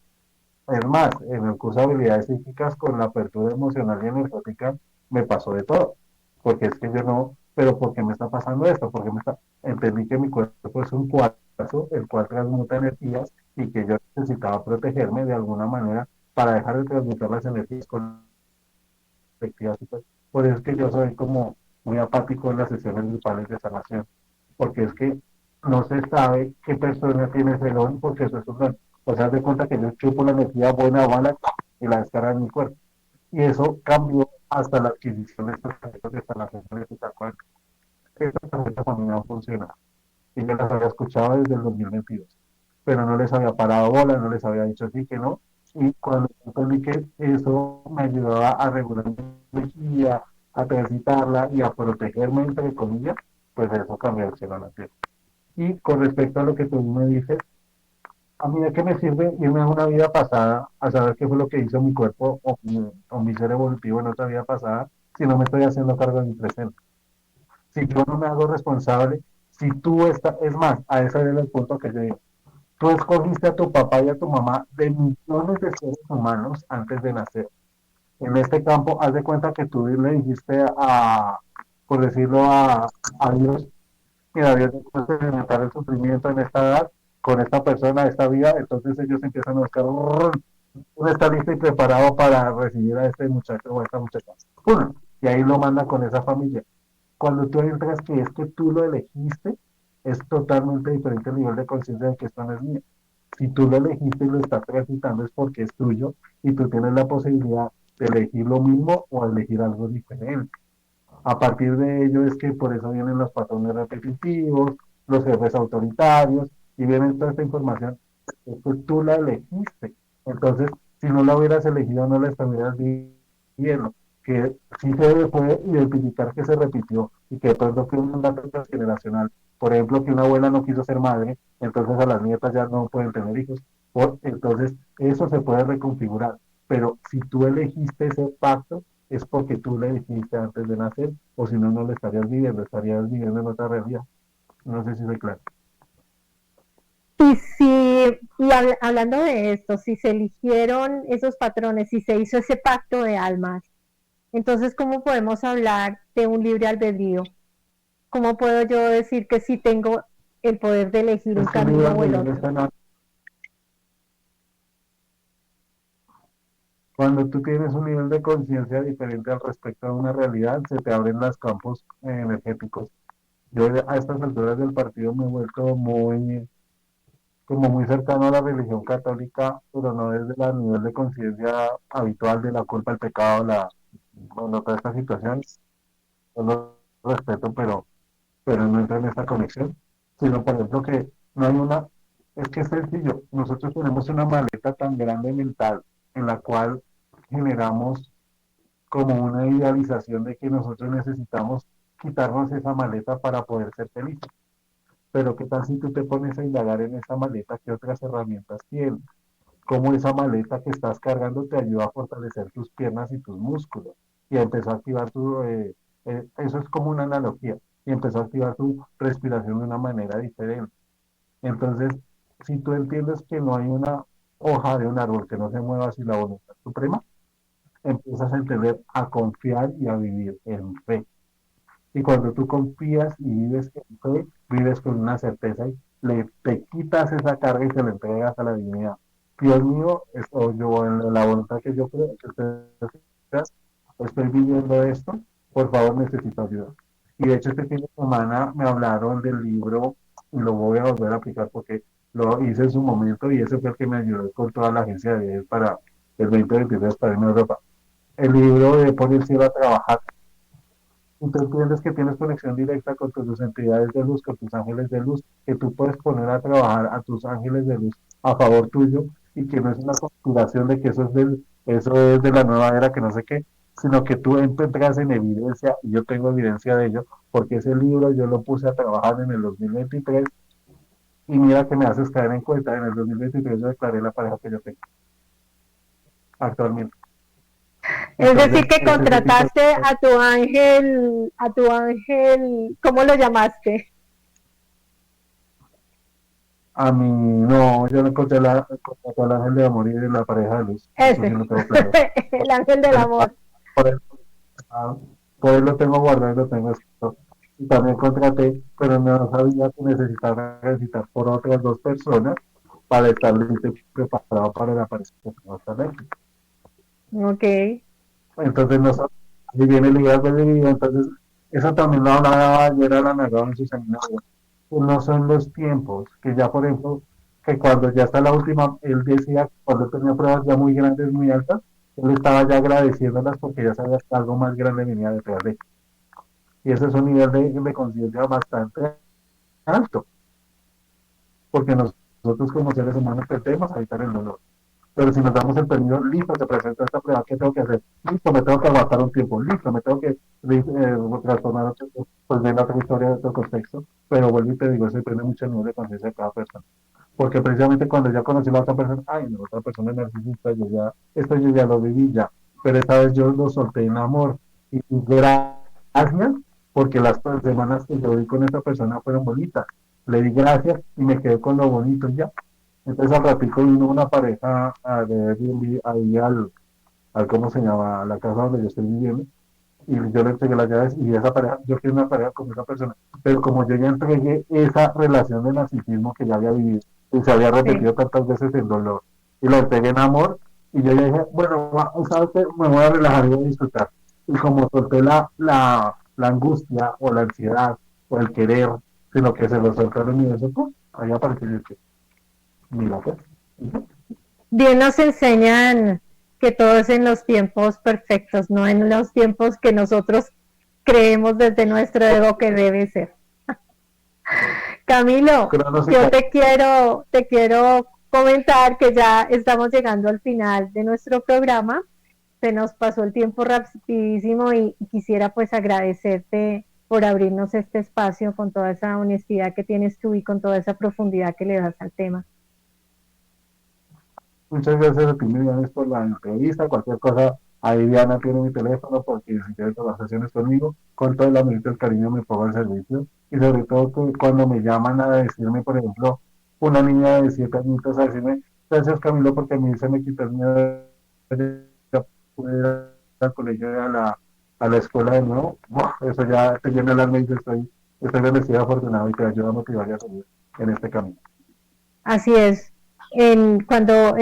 es más, en el curso de habilidades psíquicas, con la apertura emocional y energética, me pasó de todo. Porque es que yo no, pero ¿por qué me está pasando esto? Porque entendí que mi cuerpo es un cuarzo, el cual transmuta energías y que yo necesitaba protegerme de alguna manera para dejar de transmutar las energías colectivas. Por eso es que yo soy como muy apático en las sesiones grupales de sanación, porque es que no se sabe qué persona tiene ese don, porque eso es un don. O sea, de cuenta que yo chupo la energía buena o mala y la descarga en mi cuerpo. Y eso cambió hasta la adquisición de estos tarjetas de sanación genética cuántica. Estas tarjetas a mí no funcionan. Y yo las había escuchado desde el 2022, pero no les había parado bola, no les había dicho así que no. Y cuando entendí que eso me ayudaba a regular mi energía, a transitarla y a protegerme, entre comillas, pues eso cambió el cielo a la tierra. Y con respecto a lo que tú me dices, a mí de qué me sirve irme a una vida pasada a saber qué fue lo que hizo mi cuerpo o mi ser evolutivo en otra vida pasada si no me estoy haciendo cargo de mi presente. Si yo no me hago responsable, si tú estás, es más, a ese era el punto que yo digo, tú escogiste a tu papá y a tu mamá de millones de seres humanos antes de nacer. En este campo, haz de cuenta que tú le dijiste por decirlo, a Dios, mira, Dios no puede experimentar el sufrimiento en esta edad, con esta persona, esta vida, entonces ellos empiezan a buscar, uno está listo y preparado para recibir a este muchacho o a esta muchacha. Uno, y ahí lo manda con esa familia. Cuando tú entras que es que tú lo elegiste, es totalmente diferente el nivel de conciencia de que esto no es mío. Si tú lo elegiste y lo estás transitando es porque es tuyo y tú tienes la posibilidad de elegir lo mismo o elegir algo diferente. A partir de ello es que por eso vienen los patrones repetitivos, los jefes autoritarios y vienen toda esta información. Es que tú la elegiste. Entonces, si no la hubieras elegido, no la estuvieras viviendo. Que sí se puede identificar que se repitió y que de pronto fue un dato transgeneracional. Por ejemplo, que una abuela no quiso ser madre, entonces a las nietas ya no pueden tener hijos. Entonces, eso se puede reconfigurar. Pero si tú elegiste ese pacto, es porque tú le dijiste antes de nacer, o si no, no lo estarías viviendo en otra realidad. No sé si soy claro. Y si, hablando de esto, si se eligieron esos patrones, si se hizo ese pacto de almas, entonces, ¿cómo podemos hablar de un libre albedrío? ¿Cómo puedo yo decir que sí tengo el poder de elegir un Es que el libre camino o el albedrío otro? está cuando tú tienes un nivel de conciencia diferente al respecto a una realidad, se te abren los campos energéticos. Yo a estas alturas del partido me he vuelto como muy cercano a la religión católica, pero no desde el nivel de conciencia habitual de la culpa, el pecado, bueno, toda esta situación. Yo lo respeto, pero no entra en esta conexión, sino por ejemplo que no hay es que es sencillo, nosotros tenemos una maleta tan grande mental en la cual generamos como una idealización de que nosotros necesitamos quitarnos esa maleta para poder ser felices. Pero qué tal si tú te pones a indagar en esa maleta, qué otras herramientas tienes. cómo esa maleta que estás cargando te ayuda a fortalecer tus piernas y tus músculos. Y empezó a activar eso es como una analogía, y empezó a activar tu respiración de una manera diferente. Entonces, si tú entiendes que no hay una hoja de un árbol que no se mueva sin la voluntad suprema, empiezas a entender, a confiar y a vivir en fe. Y cuando tú confías y vives en fe, vives con una certeza y te quitas esa carga y se la entregas a la divinidad. Dios mío, esto, yo en la voluntad que yo creo que ustedes estoy viviendo esto, por favor necesito ayuda. Y de hecho este fin de semana me hablaron del libro y lo voy a volver a aplicar porque lo hice en su momento y ese fue el que me ayudó con toda la agencia de viajes para el 2023 para irme a Europa. El libro de Por el cielo a trabajar, y tú entiendes que tienes conexión directa con tus entidades de luz, con tus ángeles de luz, que tú puedes poner a trabajar a tus ángeles de luz a favor tuyo y que no es una conspiración de que eso es de la nueva era, que no sé qué, sino que tú entras en evidencia, y yo tengo evidencia de ello, porque ese libro yo lo puse a trabajar en el 2023 y mira que me haces caer en cuenta, en el 2023 yo declaré la pareja que yo tengo actualmente. Es Entonces, decir, que es ese tipo contrataste a tu ángel, ¿cómo lo llamaste? A mí, no, yo no encontré contraté al ángel de amor y de la pareja de luz. Eso sí Ese, lo tengo claro. el ángel del Pero, amor. por él, ah, por él lo tengo guardado y lo tengo escrito. Y también contraté, pero no sabía que necesitaba necesitar por otras dos personas para estar listo y preparado para la aparición que tengo actualmente. Ok, Entonces, no, ahí viene el liderazgo de vida. Entonces, eso también lo hablaba ayer a la narradora en su seminario. No son los tiempos, que ya por ejemplo, que cuando ya está la última, él decía que cuando tenía pruebas ya muy grandes, muy altas, él estaba ya agradeciéndolas porque ya sabía que algo más grande venía detrás de él. Y ese es un nivel de conciencia bastante alto, porque nosotros como seres humanos tendemos a evitar el dolor. Pero si nos damos el permiso, listo, te presento esta prueba, ¿qué tengo que hacer? Listo, me tengo que aguantar un tiempo, listo, me tengo que transformar otro, pues ven otra historia de otro contexto, pero vuelvo y te digo, eso depende mucho del nivel de conciencia de cada persona. Porque precisamente cuando ya conocí a la otra persona, ay, no, otra persona es narcisista, esto yo ya lo viví ya, pero esta vez yo lo solté en amor. Y gracias, porque las semanas que yo vi con esta persona fueron bonitas. Le di gracias y me quedé con lo bonito ya. Entonces al ratico vino una pareja de Airbnb ahí ¿cómo se llama? A la casa donde yo estoy viviendo. Y yo le entregué las llaves y esa pareja, yo quiero una pareja con esa persona. Pero como yo ya entregué esa relación de narcisismo que ya había vivido y se había sí. repetido tantas veces en dolor, y lo entregué en amor, y yo ya dije, bueno, ¿sabes qué? Me voy a relajar y voy a disfrutar. Y como solté la angustia o la ansiedad o el querer, sino que se lo soltó al universo, pues ahí apareció el que, mira, pues. Bien nos enseñan que todo es en los tiempos perfectos, no en los tiempos que nosotros creemos desde nuestro ego que debe ser. Camilo, yo te quiero comentar que ya estamos llegando al final de nuestro programa. Se nos pasó el tiempo rapidísimo y quisiera pues agradecerte por abrirnos este espacio con toda esa honestidad que tienes tú y con toda esa profundidad que le das al tema. Muchas gracias a ti, Miriam, por la entrevista. Cualquier cosa, ahí Diana tiene mi teléfono porque si quiere conversaciones conmigo, con todo el amor y el cariño me pongo al servicio. Y sobre todo que cuando me llaman a decirme, por ejemplo, una niña de 7 añitos a decirme, gracias Camilo, porque a mí se me quitó el miedo de ir al colegio y a la escuela de nuevo. ¡Buah! Eso ya te llena el alma y estoy bendecido, afortunado y te ayuda a motivar y a seguir en este camino. Así es. Cuando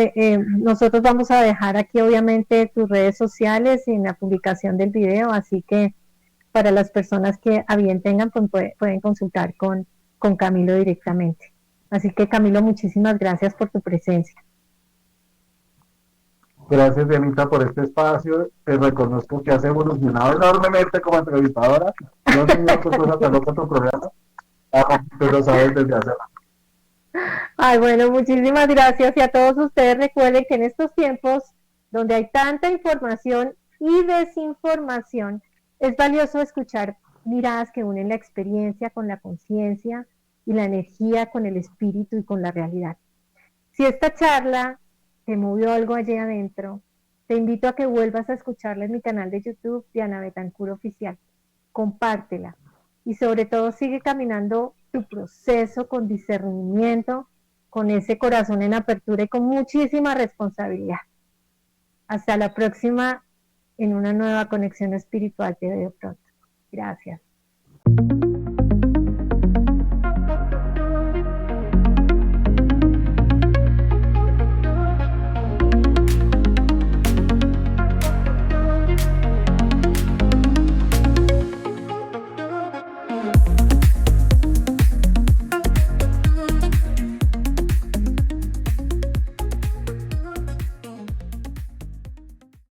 nosotros vamos a dejar aquí obviamente tus redes sociales en la publicación del video, así que para las personas que a bien tengan pues pueden consultar con Camilo directamente. Así que Camilo, muchísimas gracias por tu presencia. Gracias, Dianita, por este espacio. Te reconozco que has evolucionado enormemente como entrevistadora. No tenía otra cosa tan loca tu programa. Tú lo sabes desde hace rato. Ay, bueno, muchísimas gracias y a todos ustedes recuerden que en estos tiempos donde hay tanta información y desinformación, es valioso escuchar miradas que unen la experiencia con la conciencia y la energía con el espíritu y con la realidad. Si esta charla te movió algo allí adentro, te invito a que vuelvas a escucharla en mi canal de YouTube, Diana Betancur Oficial. Compártela y sobre todo sigue caminando tu proceso con discernimiento, con ese corazón en apertura y con muchísima responsabilidad. Hasta la próxima en una nueva conexión espiritual. Te veo pronto. Gracias.